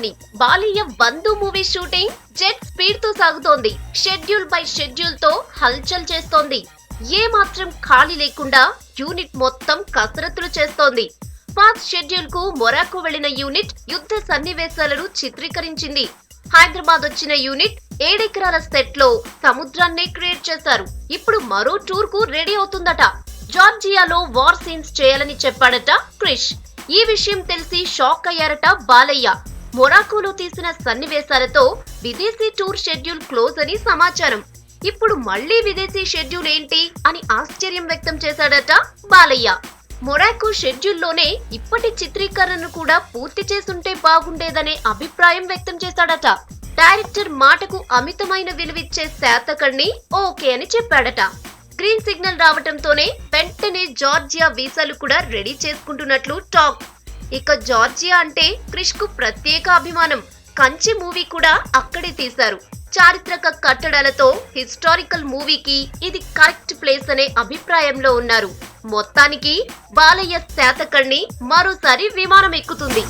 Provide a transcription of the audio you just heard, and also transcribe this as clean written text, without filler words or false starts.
రాజధాని Balayya 100 movie shooting jet speed తో సాగుతోంది. షెడ్యూల్ బై షెడ్యూల్ తో హల్చల్ చేస్తోంది. ఏ మాత్రం ఖాళీ లేకుండా యూనిట్ మొత్తం కసరత్తులు చేస్తోంది. ఫాస్ట్ షెడ్యూల్ కు మొరాకో వెళ్లిన యూనిట్ యుద్ధ సన్నివేశాలను చిత్రీకరించింది. హైదరాబాద్ వచ్చిన యూనిట్ 7 ఎకరాల సెట్ లో సముద్రాన్ని క్రియేట్ చేశారు. ఇప్పుడు మరో టూర్ కు రెడీ అవుతుందట. జార్జియాలో వార్ సీన్స్ చేయాలని చెప్పాడట క్రిష్. ఈ విషయం తెలిసి షాక్ అయ్యారట బాలయ్య. మొరాకోలో తీసిన సన్నివేశాలతో విదేశీ టూర్ షెడ్యూల్ క్లోజ్ అని సమాచారం. ఇప్పుడు మళ్లీ విదేశీ షెడ్యూల్ ఏంటి అని ఆశ్చర్యం వ్యక్తం చేశాడట బాలయ్య. మొరాకో షెడ్యూల్లోనే ఇప్పటి చిత్రీకరణను కూడా పూర్తి చేసుంటే బాగుండేదనే అభిప్రాయం వ్యక్తం చేశాడట. డైరెక్టర్ మాటకు అమితమైన విలువిచ్చే శాతకర్ణి ఓకే అని చెప్పాడట. గ్రీన్ సిగ్నల్ రావటంతోనే వెంటనే జార్జియా వీసాలు కూడా రెడీ చేసుకుంటున్నట్లు టాక్. ఇక జార్జియా అంటే క్రిష్ కు ప్రత్యేక అభిమానం. కంచి మూవీ కూడా అక్కడే తీశారు. చారిత్రక కట్టడాలతో హిస్టారికల్ మూవీకి ఇది కరెక్ట్ ప్లేస్ అనే అభిప్రాయంలో ఉన్నారు. మొత్తానికి బాలయ్య శాతకర్ణి మరోసారి విమానం ఎక్కుతుంది.